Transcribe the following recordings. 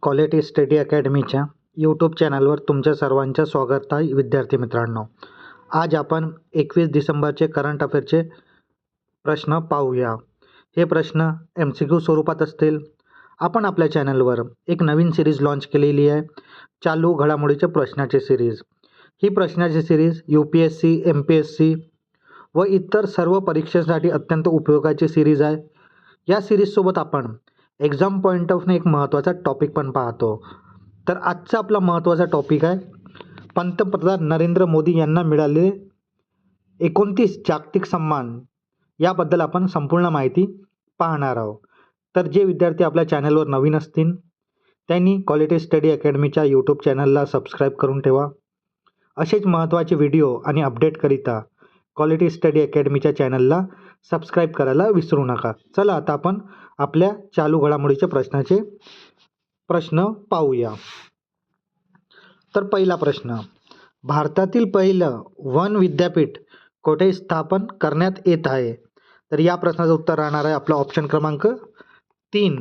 Quality study अकॅडमीच्या YouTube चॅनलवर तुमच्या सर्वांचं स्वागत आहे. विद्यार्थी मित्रांनो, आज आपण 21 डिसेंबरचे करंट अफेअरचे प्रश्न पाहूया. हे प्रश्न MCQ स्वरूपात असतील. आपण आपल्या चॅनलवर एक नवीन सिरीज लॉन्च केलेली आहे, चालू घडामोडीचे प्रश्नाचे सिरीज. ही प्रश्नाची सिरीज UPSC, MPSC व इतर सर्व परीक्षांसाठी अत्यंत उपयोगाची सिरीज आहे. या सिरीजसोबत आपण एक्झाम पॉईंट ऑफने एक महत्त्वाचा टॉपिक पण पाहतो. तर आजचा आपला महत्त्वाचा टॉपिक आहे पंतप्रधान नरेंद्र मोदी यांना मिळालेले 29 जागतिक सन्मान. याबद्दल आपण संपूर्ण माहिती पाहणार आहोत. तर जे विद्यार्थी आपल्या चॅनलवर नवीन असतील त्यांनी क्वालिटी स्टडी अकॅडमीच्या यूट्यूब चॅनलला सबस्क्राईब करून ठेवा. असेच महत्त्वाचे व्हिडिओ आणि अपडेटकरिता क्वालिटी स्टडी अकॅडमीच्या चॅनलला सबस्क्राईब करायला विसरू नका. चला आता आपण आपल्या चालू घडामोडीच्या प्रश्न पाहूया. तर पहिला प्रश्न, भारतातील पहिलं वन विद्यापीठ कोठे स्थापन करण्यात येत आहे? तर या प्रश्नाचं उत्तर राहणार आहे आपला ऑप्शन क्रमांक 3,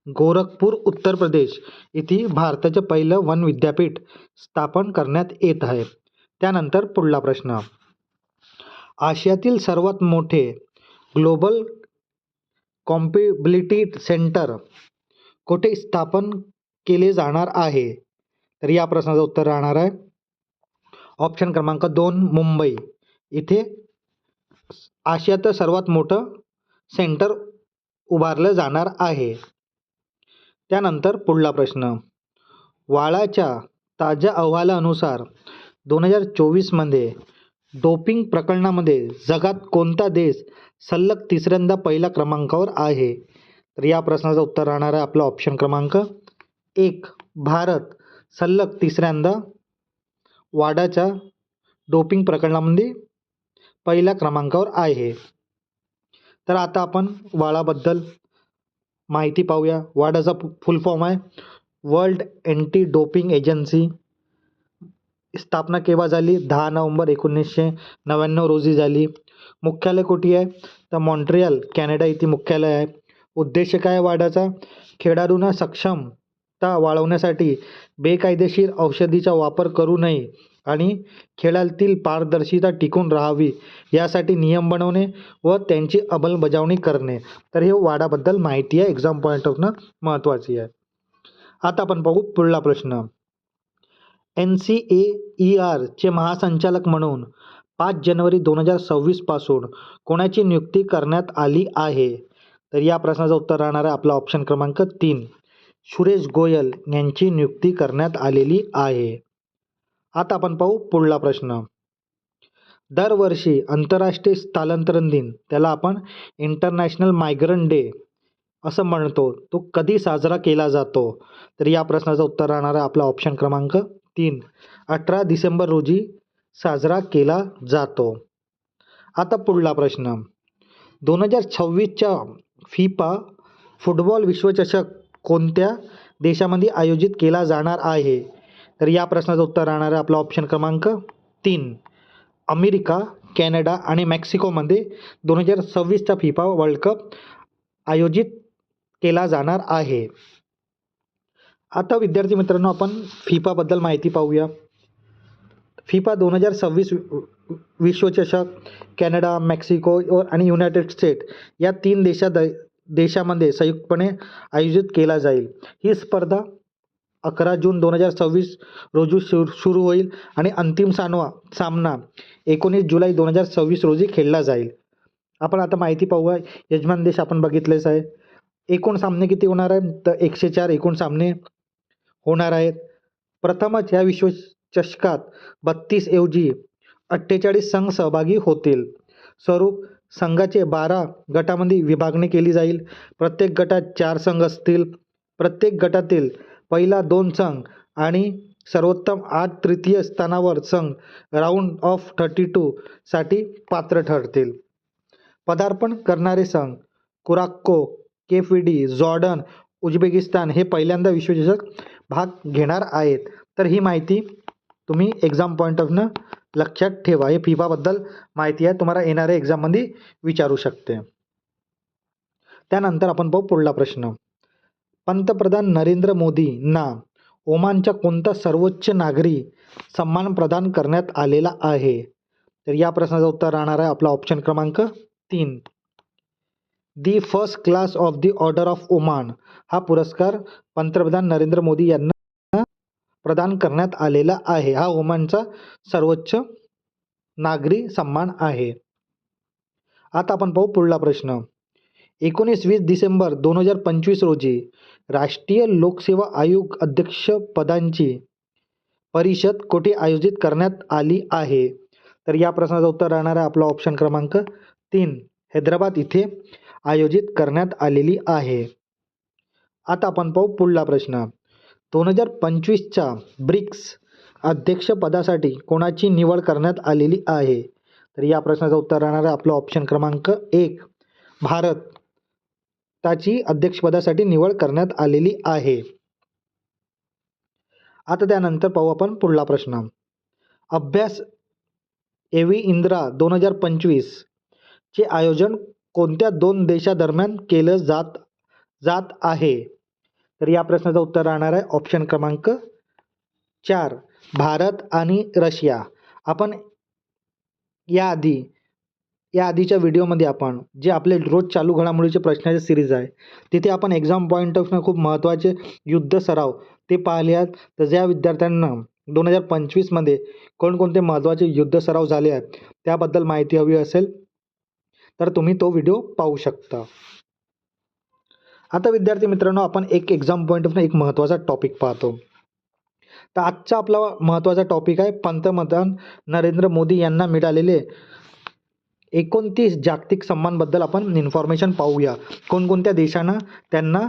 गोरखपूर, उत्तर प्रदेश येथे भारताचे पहिलं वन विद्यापीठ स्थापन करण्यात येत आहे. त्यानंतर पुढला प्रश्न, आशियातील सर्वात मोठे ग्लोबल कॉम्पॅबिलिटी सेंटर कोठे स्थापन केले जाणार आहे? तर या प्रश्नाचं उत्तर राहणार आहे ऑप्शन क्रमांक 2, मुंबई इथे आशियाचं सर्वात मोठं सेंटर उभारलं जाणार आहे. त्यानंतर पुढला प्रश्न, वाळाच्या ताज्या अहवालानुसार 2024मध्ये डोपिंग प्रकरणामध्ये जगात कोणता देश सलग तिसऱ्यांदा पहिल्या क्रमांकावर आहे? तर या प्रश्नाचं उत्तर राहणार आहे आपला ऑप्शन क्रमांक 1, भारत सलग तिसऱ्यांदा वाडाच्या डोपिंग प्रकरणामध्ये पहिल्या क्रमांकावर आहे. तर आता आपण वाडाबद्दल माहिती पाहूया. वाडाचा फुल फॉर्म आहे वर्ल्ड अँटी डोपिंग एजन्सी. स्थापना केव्हा झाली? 10 नोव्हेंबर 1999 रोजी झाली. मुख्यालय कुठे आहे? तर मॉन्ट्रियल, कॅनडा येथे मुख्यालय आहे. उद्देश काय आहे वाडाचा? खेळाडूंना सक्षमता वाढवण्यासाठी बेकायदेशीर औषधीचा वापर करू नये आणि खेळातील पारदर्शिता टिकून राहावी यासाठी नियम बनवणे व त्यांची अंमलबजावणी करणे. तर हे वाडाबद्दल माहिती आहे, एक्झाम पॉईंट ऑफनं महत्त्वाची आहे. आता आपण पाहू पुढला प्रश्न, NCAER चे महासंचालक म्हणून 5 जानेवारी 2026 पासून कोणाची नियुक्ती करण्यात आली आहे? तर या प्रश्नाचं उत्तर राहणार आहे आपला ऑप्शन क्रमांक 3, सुरेश गोयल यांची नियुक्ती करण्यात आलेली आहे. आता आपण पाहू पुढला प्रश्न, दरवर्षी आंतरराष्ट्रीय स्थलांतरण दिन, त्याला आपण इंटरनॅशनल मायग्रंट डे असं म्हणतो, तो कधी साजरा केला जातो? तर या प्रश्नाचं उत्तर राहणार आहे आपला ऑप्शन क्रमांक 3, 18 डिसेंबर रोजी साजरा केला जातो. आता पुढला प्रश्न, 2026च्या फिफा फुटबॉल विश्वचषक कोणत्या देशामध्ये आयोजित केला जाणार आहे? तर या प्रश्नाचं उत्तर राहणार आहे आपला ऑप्शन क्रमांक 3, अमेरिका, कॅनडा आणि मेक्सिकोमध्ये 2026चा फिफा वर्ल्ड कप आयोजित केला जाणार आहे. आता विद्यार्थी मित्रांनो, आपण फिफाबद्दल माहिती पाहूया. फिफा 2026 विश्वचषक कॅनडा, मेक्सिको आणि युनायटेड स्टेट या 3 देशामध्ये संयुक्तपणे आयोजित केला जाईल. ही स्पर्धा 11 जून 2026 रोजी सुरू होईल आणि अंतिम सामना 19 जुलै 2026 रोजी खेळला जाईल. आपण आता माहिती पाहूया. यजमान देश आपण बघितलेच आहे. एकूण सामने किती होणार आहे? तर 104 एकूण सामने होणार आहेत. प्रथमच या विश्वचषकात 32 ऐवजी 48 संघ सहभागी होतील. स्वरूप, संघाचे 12 गटामध्ये विभागणी केली जाईल. प्रत्येक गटात 4 संघ असतील. प्रत्येक गटातील पहिला 2 संघ आणि सर्वोत्तम 8 तृतीय स्थानावर संघ राऊंड ऑफ 32 साठी पात्र ठरतील. पदार्पण करणारे संघ कुराक्को, केप व्हर्डी, जॉर्डन, उझबेकिस्तान हे पहिल्यांदा विश्वचषक भाग घेणार आहेत. तर ही माहिती तुम्ही एक्झाम पॉईंट ऑफनं लक्षात ठेवा. हे फिफाबद्दल माहिती आहे, तुम्हाला येणाऱ्या एक्झाममध्ये विचारू शकते. त्यानंतर आपण पाहू पुढला प्रश्न, पंतप्रधान नरेंद्र मोदींना ओमानच्या कोणता सर्वोच्च नागरी सन्मान प्रदान करण्यात आलेला आहे? तर या प्रश्नाचं उत्तर राहणार आहे आपला ऑप्शन क्रमांक 3. The first class of the order of Oman हा पुरस्कार पंतप्रधान नरेंद्र मोदी यांना प्रदान करण्यात आलेला आहे. हा ओमानचा सर्वोच्च नागरी सन्मान आहे. आता आपण पाहू पुढला प्रश्न. 19-20 डिसेंबर 2025 रोजी राष्ट्रीय लोकसेवा आयोग अध्यक्षपदांची परिषद कोठे आयोजित करण्यात आली आहे? तर या प्रश्नाचं उत्तर राहणार आहे आपला ऑप्शन क्रमांक 3. हैदराबाद इथे आयोजित करण्यात आलेली आहे. आता आपण पाहू पुढला प्रश्न. 2025च्या ब्रिक्स अध्यक्षपदासाठी कोणाची निवड करण्यात आलेली आहे? तर या प्रश्नाचं उत्तर राहणार आहे आपलं ऑप्शन क्रमांक 1. भारताची अध्यक्षपदासाठी निवड करण्यात आलेली आहे. आता त्यानंतर पाहू आपण पुढला प्रश्न. अभ्यास एवी इंदिरा 2025 चे आयोजन कोणत्या 2 देशादरम्यान केलं जात आहे? तर या प्रश्नाचं उत्तर राहणार आहे ऑप्शन क्रमांक 4. भारत आणि रशिया. आपण या आधीच्या व्हिडिओमध्ये आपण जे आपले रोज चालू घडामोडीचे प्रश्नाचे सिरीज आहे तिथे आपण एक्झाम पॉईंट ऑफ खूप महत्त्वाचे युद्ध सराव ते पाहिले आहेत. तर ज्या विद्यार्थ्यांना 2025मध्ये कोणकोणते महत्त्वाचे युद्ध सराव झाले आहेत त्याबद्दल माहिती हवी असेल तर तुम्ही तो व्हिडिओ पाहू शकता. आता विद्यार्थी मित्रांनो आपण एक एक्झाम पॉईंट ऑफ एक महत्त्वाचा टॉपिक पाहतो. तर आजचा आपला महत्त्वाचा टॉपिक आहे पंतप्रधान नरेंद्र मोदी यांना मिळालेले 29 जागतिक सन्मानबद्दल आपण इन्फॉर्मेशन पाहूया. कोणकोणत्या देशांना त्यांना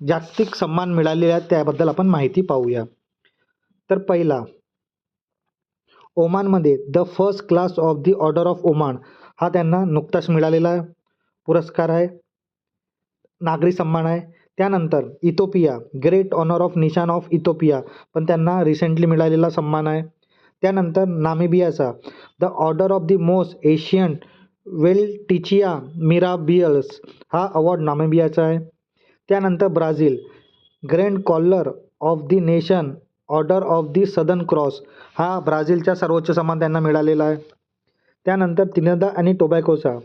जागतिक सन्मान मिळालेले आहेत त्याबद्दल आपण माहिती पाहूया. तर पहिला ओमानमध्ये the first class of the order of Oman हा त्यांना नुकताच मिळालेला पुरस्कार आहे, नागरी सन्मान आहे. त्यानंतर Ethiopia great honour of Nishan of Ethiopia पण त्यांना रिसेंटली मिळालेला सन्मान आहे. त्यानंतर नामिबियाचा the order of the most Asian Welwitschia mirabilis हा अवॉर्ड नामिबियाचा आहे. त्यानंतर Brazil grand collar of the nation order of the southern cross हा ब्राझीलचा सर्वोच्च सन्मान त्यांना मिळालेला आहे. त्यानंतर त्रिनिदाद आणि टोबॅगोचा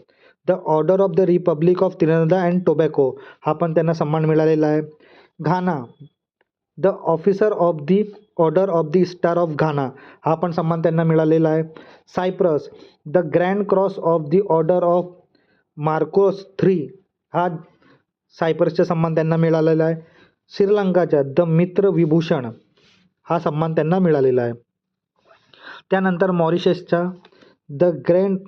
the order of the republic of Trinidad and Tobago हा पण त्यांना सन्मान मिळालेला आहे. Ghana the officer of the order of the star of Ghana हा पण सन्मान त्यांना मिळालेला आहे. Cyprus the grand cross of the order of Makarios 3 हा सायप्रसचा सन्मान त्यांना मिळालेला आहे. श्रीलंकाच्या द मित्र विभूषण हा सन्मान त्यांना मिळालेला आहे. त्यानंतर मॉरिशसचा the grand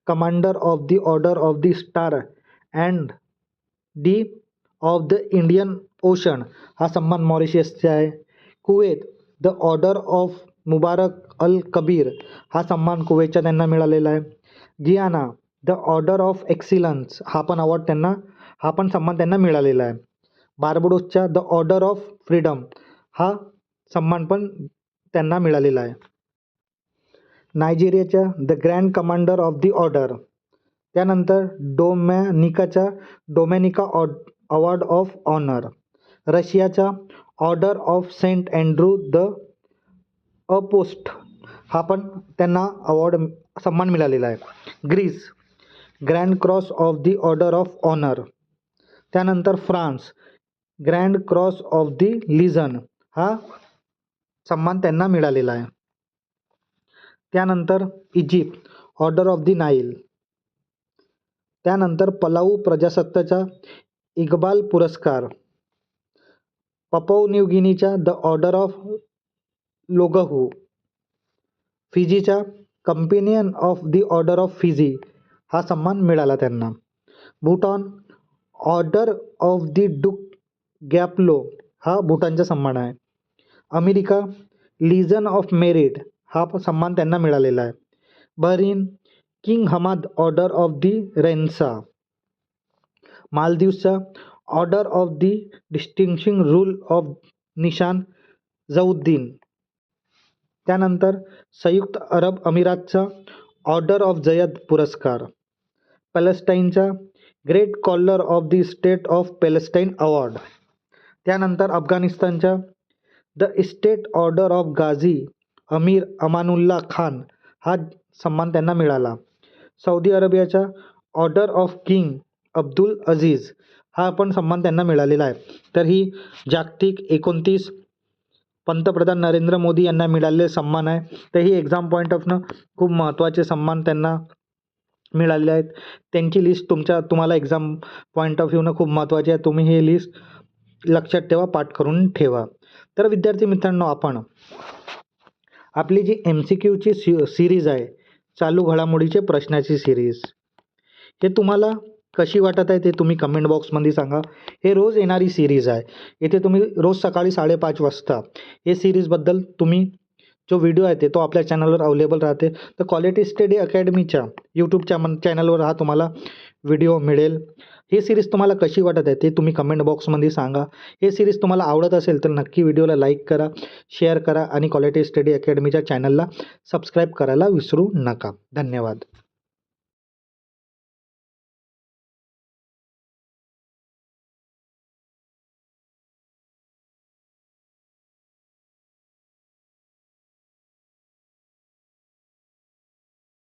commander of the order of the star and key of the Indian Ocean हा सन्मान मॉरिशसचा आहे. Kuwait the order of Mubarak al Kabir हा सन्मान कुवेतचा त्यांना मिळालेला आहे. गियाना द ऑर्डर ऑफ एक्सिलन्स हा पण सन्मान त्यांना मिळालेला आहे. बार्बाडोसच्या द ऑर्डर ऑफ फ्रीडम हा सन्मान पण त्यांना मिळालेला आहे. नायजेरियाच्या the grand commander of the order. त्यानंतर डोमॅनिका अवॉर्ड ऑफ ऑनर. रशियाचा order of Saint Andrew the apostle हा पण त्यांना सन्मान मिळालेला आहे. Greece grand cross of the order of honour. त्यानंतर France grand cross of the legion हा सन्मान त्यांना मिळालेला आहे. त्यानंतर Egypt order of the Nile. त्यानंतर पलाऊ प्रजासत्ताचा इक्बाल पुरस्कार. पपाऊ न्यू गिनीचा द ऑर्डर ऑफ लोगहू. फिजीचा companion of the order of Fiji हा सन्मान मिळाला त्यांना. Bhutan order of the Druk गॅपलो हा भूटानचा सन्मान आहे. अमेरिका लिजन ऑफ मेरिट हा सन्मान त्यांना मिळालेला आहे. Bahrain king Hamad order of the Renaissance. मालदीवचा order of the distinguished rule of Nishan Izzuddeen. त्यानंतर संयुक्त अरब अमिरातचा ऑर्डर ऑफ जयद पुरस्कार. पॅलेस्टाईनचा great collar of the state of Palestine award. त्यानंतर अफगाणिस्तानच्या the state order of Ghazi Amir Amanullah Khan हा सन्मान त्यांना मिळाला. सौदी अरेबियाच्या order of king Abdul Aziz हा पण सन्मान त्यांना मिळालेला आहे. तर ही जागतिक 29 पंतप्रधान नरेंद्र मोदी यांना मिळालेले सन्मान आहे. तर ही एक्झाम पॉईंट ऑफनं खूप महत्त्वाचे सन्मान त्यांना मिळालेले आहेत. त्यांची लिस्ट तुम्हाला एक्झाम पॉईंट ऑफ व्ह्यूनं खूप महत्त्वाची आहे. तुम्ही ही लिस्ट लक्षात ठेवा, पाठ करून ठेवा. तर विद्यार्थी मित्रांनो, आपण आपली जी MCQची सिरीज आहे, चालू घडामोडीचे प्रश्नाची सिरीज, हे तुम्हाला कशी वाटत आहे ते तुम्ही कमेंट बॉक्समध्ये सांगा. हे रोज येणारी सिरीज आहे. येथे तुम्ही रोज सकाळी 5:30 वाजता हे सिरीजबद्दल तुम्ही जो व्हिडिओ आहे ते तो आपल्या चॅनलवर अवेलेबल राहते. तर क्वालिटी स्टडी अकॅडमीच्या यूट्यूब चॅनलवर हा तुम्हाला व्हिडिओ मिळेल. ही सिरीज तुम्हाला कशी वाटत आहे ते तुम्ही कमेंट बॉक्समध्ये सांगा. हे सिरीज तुम्हाला आवडत असेल तर नक्की व्हिडिओला लाईक करा, शेअर करा आणि क्वालिटी स्टडी अकॅडमीच्या चॅनलला सबस्क्राईब करायला विसरू नका. धन्यवाद.